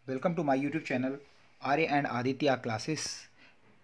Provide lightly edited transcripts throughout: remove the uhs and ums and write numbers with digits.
Welcome to my YouTube channel Arya and Aditya classes.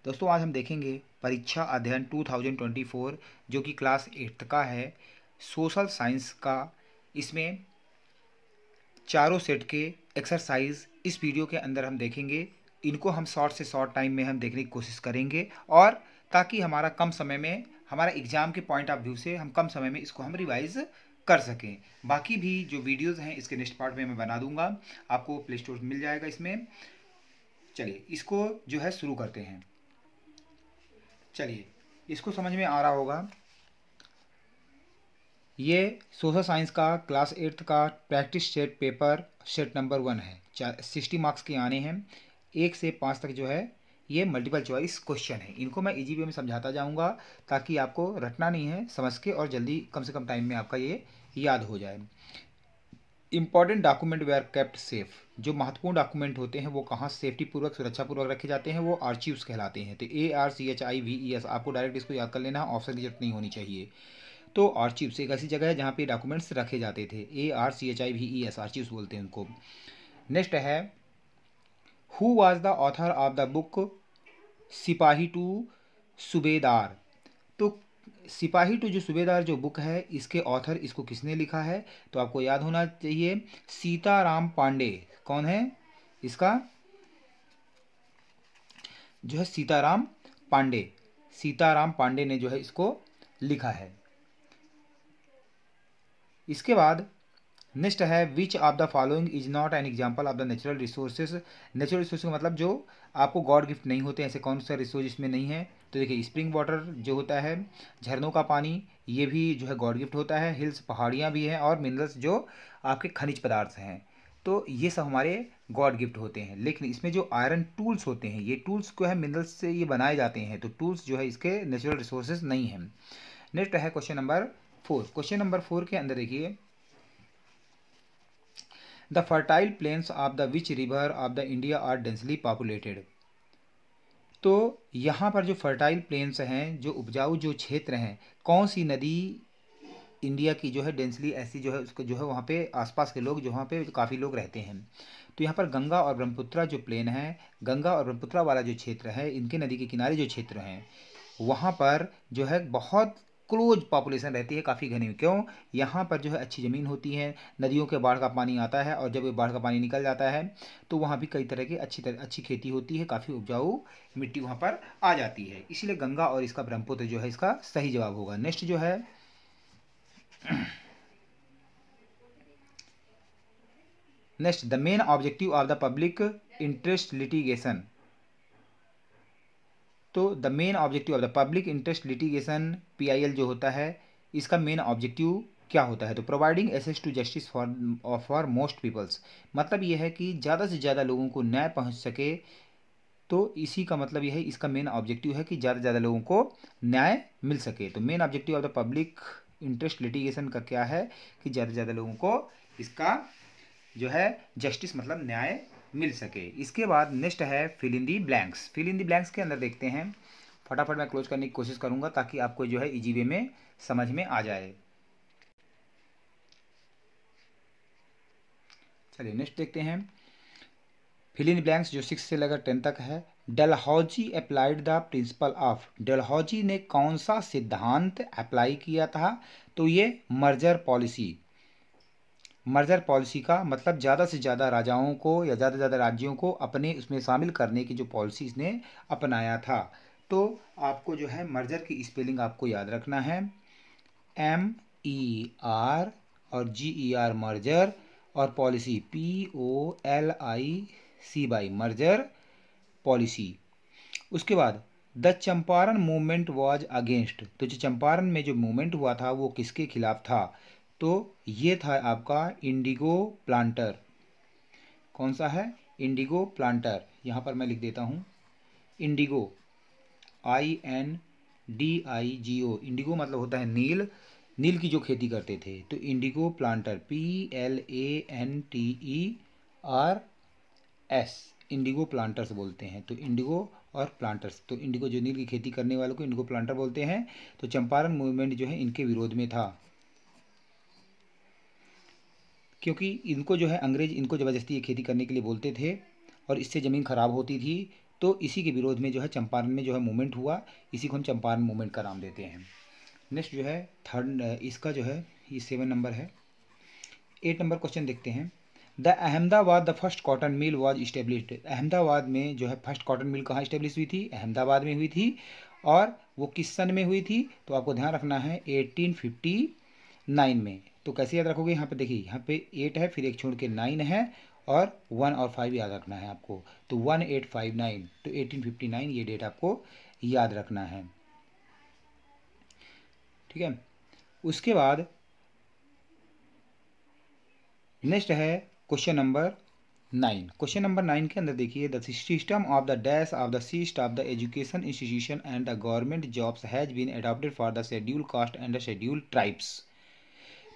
दोस्तों, आज हम देखेंगे परीक्षा अध्ययन 2024 जो कि क्लास 8th का है, सोशल साइंस का। इसमें चारों सेट के एक्सरसाइज इस वीडियो के अंदर हम देखेंगे। इनको हम शॉर्ट से शॉर्ट टाइम में हम देखने की कोशिश करेंगे, और ताकि हमारा कम समय में, हमारा एग्जाम के पॉइंट ऑफ व्यू से हम कम समय में इसको हम रिवाइज कर सकें। बाकी भी जो वीडियोस हैं इसके नेक्स्ट पार्ट में मैं बना दूंगा, आपको प्ले स्टोर मिल जाएगा इसमें। चलिए इसको जो है शुरू करते हैं। चलिए, इसको समझ में आ रहा होगा। ये सोशल साइंस का क्लास 8th का practice set paper set number 1 है। 60 मार्क्स के आने हैं। 1 से 5 तक जो है ये मल्टीपल चॉइस क्वेश्चन है। इनको मैं इजी वे में समझाता जाऊंगा ताकि आपको रटना नहीं है, समझ के और जल्दी कम से कम टाइम में आपका ये याद हो जाए। Important document we are kept safe. जो महत्वपूर्ण डॉक्यूमेंट होते हैं वो कहाँ सेफ्टी पूर्वक, सुरक्षा पूर्वक रखे जाते हैं, वो आर्चीव्स कहलाते हैं। तो ARCHIVES, आपको डायरेक्ट इसको याद कर लेना, ऑप्शन की जरूरत नहीं होनी चाहिए। तो आर्चीव्स एक ऐसी जगह है जहाँ पे डॉक्यूमेंट्स रखे जाते थे। ARCHIVES, आर्चीव्स बोलते हैं उनको। नेक्स्ट है, who was the author of the book सिपाही टू सूबेदार। तो सिपाही टू जो सूबेदार जो बुक है, इसके ऑथर, इसको किसने लिखा है? तो आपको याद होना चाहिए, सीताराम पांडे। कौन है इसका? जो है सीताराम पांडे। सीताराम पांडे ने जो है इसको लिखा है। इसके बाद नेक्स्ट है, which of the following is not an example of the natural resources. Natural resource का मतलब जो आपको गॉड गिफ्ट नहीं होते, ऐसे कौन सा रिसोर्स इसमें नहीं है? तो देखिए, स्प्रिंग वाटर जो होता है, झरनों का पानी, ये भी जो है गॉड गिफ्ट होता है। हिल्स, पहाड़ियाँ भी हैं, और मिनरल्स जो आपके खनिज पदार्थ हैं, तो ये सब हमारे गॉड गिफ्ट होते हैं। लेकिन इसमें जो आयरन टूल्स होते हैं, ये टूल्स को है मिनरल्स से ये बनाए जाते हैं, तो टूल्स जो है इसके नेचुरल रिसोर्सेज नहीं हैं। नेक्स्ट है क्वेश्चन नंबर 4। क्वेश्चन नंबर 4 के अंदर देखिए, the fertile plains of the which river of the India are densely populated. तो यहाँ पर जो फर्टाइल प्लेन्स हैं, जो उपजाऊ जो क्षेत्र हैं, कौन सी नदी इंडिया की जो है डेंसली ऐसी जो है उसको जो है वहाँ पे आसपास के लोग, जो वहाँ पे काफ़ी लोग रहते हैं? तो यहाँ पर गंगा और ब्रह्मपुत्रा जो प्लेन है, गंगा और ब्रह्मपुत्रा वाला जो क्षेत्र है, इनके नदी के किनारे जो क्षेत्र हैं, वहाँ पर जो है बहुत क्लोज पॉपुलेशन रहती है, काफ़ी घनी। क्यों? यहाँ पर जो है अच्छी ज़मीन होती है, नदियों के बाढ़ का पानी आता है, और जब ये बाढ़ का पानी निकल जाता है तो वहाँ भी कई तरह की अच्छी खेती होती है, काफ़ी उपजाऊ मिट्टी वहाँ पर आ जाती है। इसीलिए गंगा और इसका ब्रह्मपुत्र जो है इसका सही जवाब होगा। नेक्स्ट जो है, next, the main objective of the public interest litigation. तो the main objective of the public interest litigation, PIL जो होता है, इसका मेन ऑब्जेक्टिव क्या होता है? तो providing access to justice for most peoples. मतलब यह है कि ज़्यादा से ज़्यादा लोगों को न्याय पहुंच सके। तो इसी का मतलब यह है, इसका मेन ऑब्जेक्टिव है कि ज़्यादा से ज़्यादा लोगों को न्याय मिल सके। तो main objective of the public interest litigation का क्या है कि ज़्यादा से ज़्यादा लोगों को इसका जो है जस्टिस मतलब न्याय मिल सके। इसके बाद नेक्स्ट है, fill in the blanks. Fill in the blanks के अंदर देखते हैं, फटाफट मैं क्लोज करने की कोशिश करूंगा ताकि आपको जो है इजी वे में समझ में आ जाए। चलिए नेक्स्ट देखते हैं, फिल इन ब्लैंक्स जो 6 से लेकर 10 तक है। Dalhousie applied the principle of. Dalhousie ने कौन सा सिद्धांत अप्लाई किया था? तो ये मर्जर पॉलिसी। मर्जर पॉलिसी का मतलब ज़्यादा से ज़्यादा राजाओं को या ज़्यादा से ज़्यादा राज्यों को अपने उसमें शामिल करने की जो पॉलिसी इसने अपनाया था। तो आपको जो है मर्जर की स्पेलिंग आपको याद रखना है, MER और GER मर्जर, और पॉलिसी POLICY मर्जर पॉलिसी। उसके बाद, the Champaran movement was against. तो जो चंपारण में जो मूवमेंट हुआ था वो किसके खिलाफ था? तो ये था आपका इंडिगो प्लांटर। कौन सा है? Indigo planter. यहाँ पर मैं लिख देता हूँ, इंडिगो, INDIGO। इंडिगो मतलब होता है नील, नील की जो खेती करते थे। तो Indigo planter, PLANTERS, Indigo planters बोलते हैं। तो इंडिगो और प्लांटर्स, तो इंडिगो जो नील की खेती करने वालों को इंडिगो प्लांटर बोलते हैं। तो चंपारण मूवमेंट जो है इनके विरोध में था। क्योंकि इनको जो है अंग्रेज इनको ज़बरदस्ती ये खेती करने के लिए बोलते थे और इससे ज़मीन ख़राब होती थी। तो इसी के विरोध में जो है चंपारण में जो है मूवमेंट हुआ, इसी को हम चंपारण मूवमेंट का नाम देते हैं। नेक्स्ट जो है थर्ड, इसका जो है ये 7 नंबर है। 8 नंबर क्वेश्चन देखते हैं। The Ahmedabad the first cotton mill was established. Ahmedabad में जो है फर्स्ट कॉटन मिल कहाँ इस्टेब्लिश हुई थी? अहमदाबाद में हुई थी। और वो किस सन में हुई थी? तो आपको ध्यान रखना है 1859 में। तो कैसे याद रखोगे? यहाँ पे देखिए, यहाँ पे 8 है, फिर एक छोड़ के 9 है, और 1 और 5 याद रखना है आपको। तो 1859, तो 1859 ये डेट आपको याद रखना है। ठीक है। उसके बाद नेक्स्ट है क्वेश्चन नंबर 9। क्वेश्चन नंबर 9 के अंदर देखिए, the system of the dash of the seats of the education institution and the government jobs has been adopted for the schedule caste and the schedule tribes.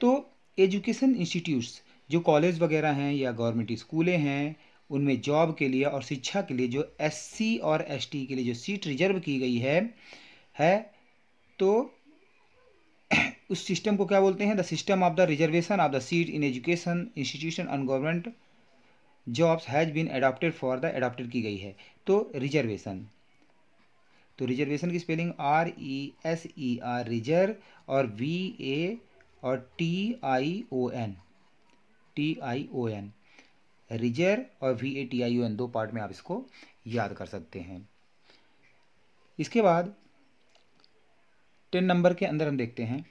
तो education institutes जो college वगैरह हैं या government स्कूलें हैं, उनमें job के लिए और शिक्षा के लिए जो एससी और एसटी के लिए जो सीट रिजर्व की गई है तो उस सिस्टम को क्या बोलते हैं? The system of the reservation of the seat in education institution and government jobs has been adopted for the, adopted की गई है तो रिजर्वेशन। तो रिजर्वेशन की स्पेलिंग RESER, रिजर्व, और VA और TION, रिजर्व और VATION, 2 पार्ट में आप इसको याद कर सकते हैं। इसके बाद 10 नंबर के अंदर हम देखते हैं,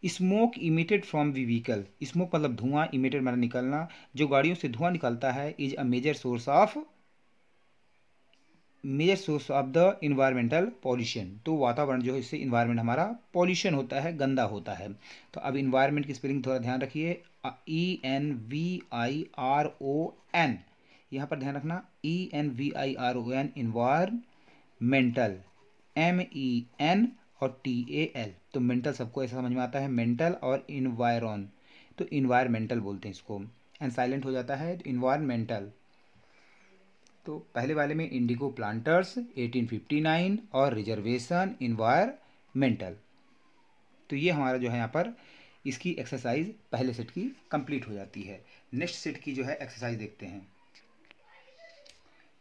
smoke emitted from vehicle. Smoke मतलब धुआं, इमिटेड मतलब निकलना, जो गाड़ियों से धुआं निकलता है, is a major source of the environmental pollution. तो वातावरण जो है, इससे इन्वायरमेंट हमारा पॉल्यूशन होता है, गंदा होता है। तो अब इन्वायरमेंट की स्पेलिंग थोड़ा ध्यान रखिए, ENVIRON, यहाँ पर ध्यान रखना, ENVIRON, इन्वायरमेंटल, MEN और TAL। तो मेंटल सबको ऐसा समझ में आता है, मेंटल और इन्वायरन, तो इन्वायरमेंटल बोलते हैं इसको, एंड साइलेंट हो जाता है तो इन्वायरमेंटल। तो पहले वाले में इंडिगो प्लांटर्स 1859 और रिजर्वेशन इन्वायरमेंटल। तो ये हमारा जो है यहाँ पर इसकी एक्सरसाइज पहले सेट की कंप्लीट हो जाती है। नेक्स्ट सेट की जो है एक्सरसाइज देखते हैं।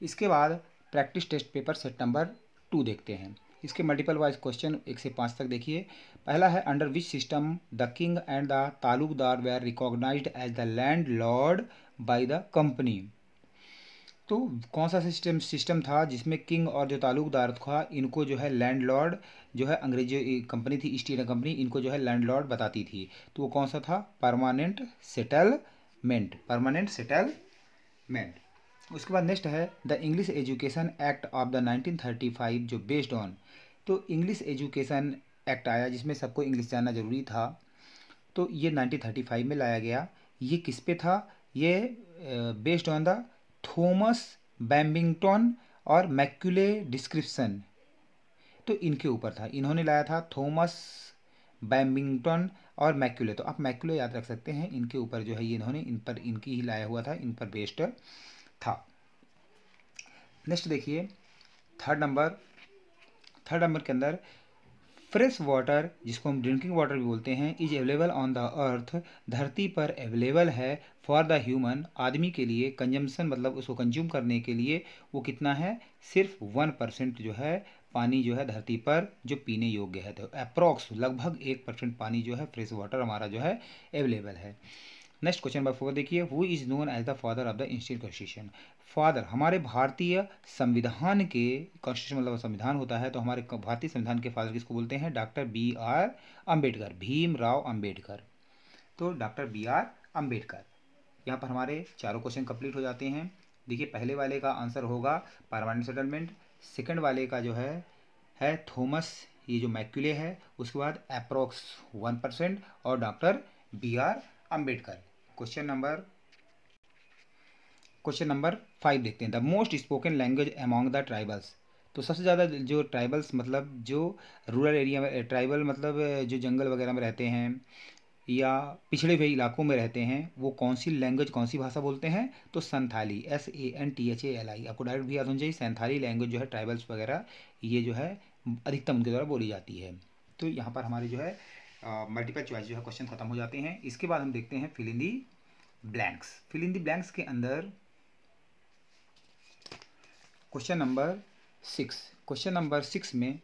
इसके बाद practice test paper set number 2 देखते हैं। इसके मल्टीपल वाइज क्वेश्चन 1 से 5 तक देखिए। पहला है, under which system the king and the taluqdar were recognised as the landlord by the company. तो कौन सा सिस्टम था जिसमें किंग और जो तालुकदार था, इनको जो है लैंड लॉर्ड, जो है अंग्रेजी कंपनी थी ईस्ट इंडिया कंपनी, इनको जो है लैंड लॉर्ड बताती थी। तो वो कौन सा था? Permanent settlement, permanent settlement. उसके बाद नेक्स्ट है, the English education act of the 1935 जो बेस्ड ऑन। तो इंग्लिश एजुकेशन एक्ट आया जिसमें सबको इंग्लिश जानना जरूरी था, तो ये 1935 में लाया गया। ये किस पे था? ये बेस्ड ऑन द थॉमस बैम्बिंगटन और मैक्यूले डिस्क्रिप्शन, तो इनके ऊपर था, इन्होंने लाया था थॉमस बैम्बिंगटन और मैक्यूले। तो आप मैक्यूले याद रख सकते हैं, इनके ऊपर जो है ये इन्होंने, इन पर इनकी ही लाया हुआ था, इन पर बेस्ड था। नेक्स्ट देखिए, थर्ड नंबर के अंदर, फ्रेश वाटर जिसको हम ड्रिंकिंग वाटर भी बोलते हैं, is available on the earth, धरती पर अवेलेबल है, फॉर द ह्यूमन, आदमी के लिए, कंजम्पशन मतलब उसको कंज्यूम करने के लिए, वो कितना है? सिर्फ 1% जो है पानी जो है धरती पर जो पीने योग्य है। तो अप्रॉक्स लगभग 1% पानी जो है फ्रेश वाटर हमारा जो है अवेलेबल है। नेक्स्ट क्वेश्चन नंबर 4 देखिए, who is known as the father of the Indian constitution. Father हमारे भारतीय संविधान के, कॉन्स्टिट्यूशन मतलब संविधान होता है, तो हमारे भारतीय संविधान के फादर किसको बोलते हैं? Doctor BR Ambedkar, Bhimrao Ambedkar. तो डॉक्टर BR अम्बेडकर। यहाँ पर हमारे चारों क्वेश्चन कंप्लीट हो जाते हैं। देखिए, पहले वाले का आंसर होगा परमानेंट सेटलमेंट, सेकंड वाले का जो है थॉमस, ये जो मैक्यूले है, उसके बाद अप्रॉक्स 1% और doctor BR Ambedkar. Question number 5 देखते हैं, the most spoken language among the tribals. तो सबसे ज़्यादा जो ट्राइबल्स मतलब जो रूरल एरिया में, ट्राइबल मतलब जो जंगल वगैरह में रहते हैं या पिछड़े हुए इलाकों में रहते हैं, वो कौन सी लैंग्वेज, कौन सी भाषा बोलते हैं? तो संथाली, SANTHALI। आपको डायरेक्ट भी याद होना चाहिए, संथाली लैंग्वेज जो है ट्राइबल्स वगैरह, ये जो है अधिकतम उनके द्वारा बोली जाती है। तो यहाँ पर हमारे जो है मल्टीपल चॉइस जो है क्वेश्चन खत्म हो जाते हैं। इसके बाद हम देखते हैं fill in the blanks. Fill in the blanks के अंदर क्वेश्चन नंबर 6 में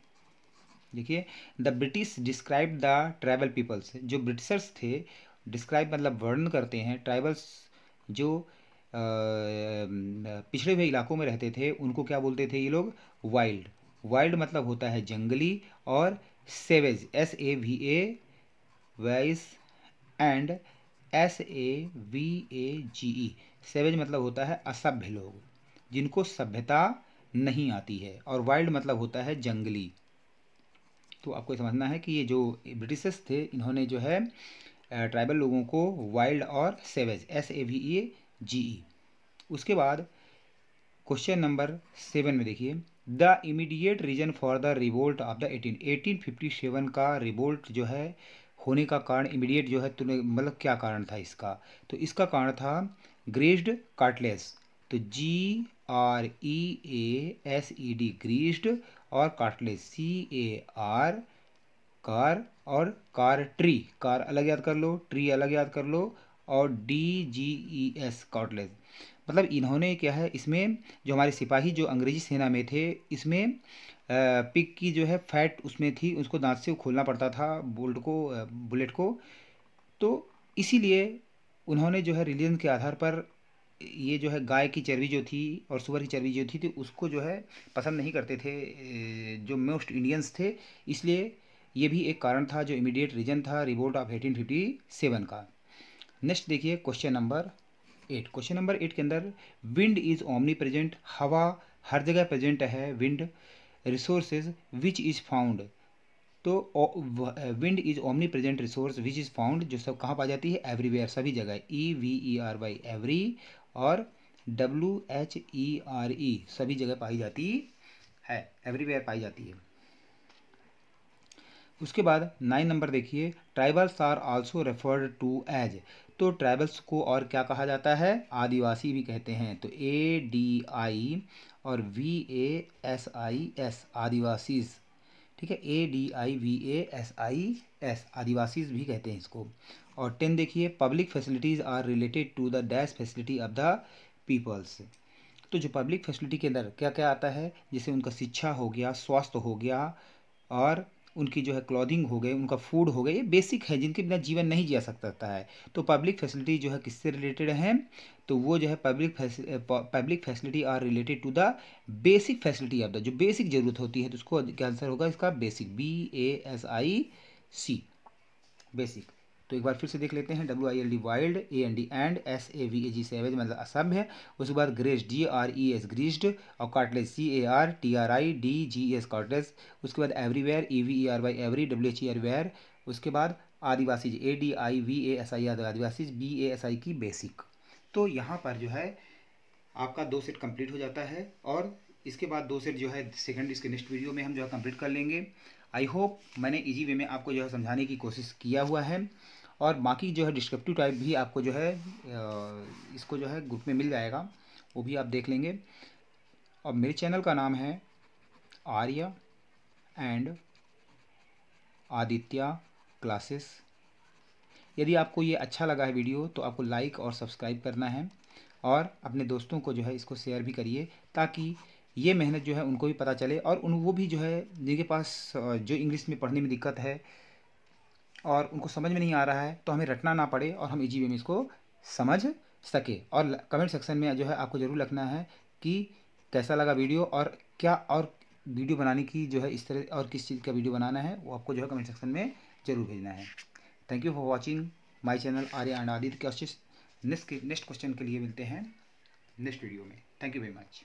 देखिए, the British describe the tribal peoples. जो ब्रिटिशर्स थे, डिस्क्राइब मतलब वर्णन करते हैं, ट्राइबल्स जो पिछड़े हुए इलाकों में रहते थे उनको क्या बोलते थे ये लोग? वाइल्ड। वाइल्ड मतलब होता है जंगली, और savage SAVA vice and SAVAGE savage मतलब होता है असभ्य लोग, जिनको सभ्यता नहीं आती है, और वाइल्ड मतलब होता है जंगली। तो आपको समझना है कि ये जो ब्रिटिशर्स थे इन्होंने जो है ट्राइबल लोगों को वाइल्ड और सेवेज SAVAGE। उसके बाद क्वेश्चन नंबर 7 में देखिए, the immediate reason for the revolt of the 1857 का रिवोल्ट जो है होने का कारण, इमीडिएट जो है तूने मतलब क्या कारण था इसका? तो इसका कारण था ग्रीस्ड कार्टलेस। तो GREASED ग्रीस्ड, और कार्टलेस CAR कार, और कार ट्री, कार अलग याद कर लो, ट्री अलग याद कर लो, और DGES कार्टलेस। मतलब इन्होंने क्या है, इसमें जो हमारे सिपाही जो अंग्रेजी सेना में थे, इसमें पिग की जो है फैट उसमें थी, उसको दांत से खोलना पड़ता था बुलेट को। तो इसीलिए उन्होंने जो है रिलीजन के आधार पर ये जो है गाय की चर्बी जो थी और सुअर की चर्बी जो थी तो उसको जो है पसंद नहीं करते थे जो मोस्ट इंडियंस थे। इसलिए ये भी एक कारण था जो इमीडिएट रीजन था रिवोल्ट ऑफ 1857 का। नेक्स्ट देखिए क्वेश्चन नंबर 8। क्वेश्चन नंबर 8 के अंदर, विंड इज ओमनी प्रेजेंट, हवा हर जगह प्रेजेंट है, wind resources which is found. तो wind is omnipresent resource which is found जो सब कहाँ पाई जाती है? एवरीवेयर, सभी जगह, EVERY एवरी, और WHERE सभी जगह पाई जाती है, एवरीवेयर पाई जाती है। उसके बाद 9 नंबर देखिए, tribals are also referred to as. तो ट्राइबल्स को और क्या कहा जाता है? आदिवासी भी कहते हैं। तो ADI और VASIS आदिवासीज, ठीक है, ADIVASIS आदिवासीज भी कहते हैं इसको। और 10 देखिए, public facilities are related to the dash facility of the peoples. तो जो पब्लिक फैसिलिटी के अंदर क्या क्या आता है, जैसे उनका शिक्षा हो गया, स्वास्थ्य हो गया, और उनकी जो है क्लॉथिंग हो गई, उनका फूड हो गया, ये बेसिक है जिनके बिना जीवन नहीं जिया सकता है। तो पब्लिक फैसिलिटी जो है किससे रिलेटेड है? तो वो जो है public facility are related to the basic facility of the, जो बेसिक जरूरत होती है, तो उसको क्या आंसर होगा इसका? Basic, BASIC basic. तो एक बार फिर से देख लेते हैं, WILD wild, AND and, SAVAG savage मतलब असभ्य। उसके बाद ग्रेस, GRES ग्रीस्ड, और कार्टलेस CARTRIDGES कार्टलेस। उसके बाद everywhere, EVERY every, WHERE where. उसके बाद आदिवासी, ADIVASI आदिवासी, BASI की बेसिक। तो यहाँ पर जो है आपका 2 सेट कंप्लीट हो जाता है, और इसके बाद 2 सेट जो है सेकंड इसके नेक्स्ट वीडियो में हम जो है कंप्लीट कर लेंगे। आई होप मैंने इजी वे में आपको जो है समझाने की कोशिश किया हुआ है, और बाकी जो है डिस्क्रिप्टिव टाइप भी आपको जो है इसको जो है ग्रुप में मिल जाएगा, वो भी आप देख लेंगे। और मेरे चैनल का नाम है आर्या एंड आदित्य क्लासेस। यदि आपको ये अच्छा लगा है वीडियो तो आपको लाइक और सब्सक्राइब करना है, और अपने दोस्तों को जो है इसको शेयर भी करिए, ताकि ये मेहनत जो है उनको भी पता चले, और वो भी जो है जिनके पास जो इंग्लिश में पढ़ने में दिक्कत है और उनको समझ में नहीं आ रहा है, तो हमें रटना ना पड़े और हम इजी वे में इसको समझ सके। और कमेंट सेक्शन में जो है आपको ज़रूर लिखना है कि कैसा लगा वीडियो, और क्या और वीडियो बनाने की जो है इस तरह और किस चीज़ का वीडियो बनाना है, वो आपको जो है कमेंट सेक्शन में ज़रूर भेजना है। Thank you for watching my channel Arya and Aditya classes. Next question के लिए मिलते हैं नेक्स्ट वीडियो में। Thank you very much.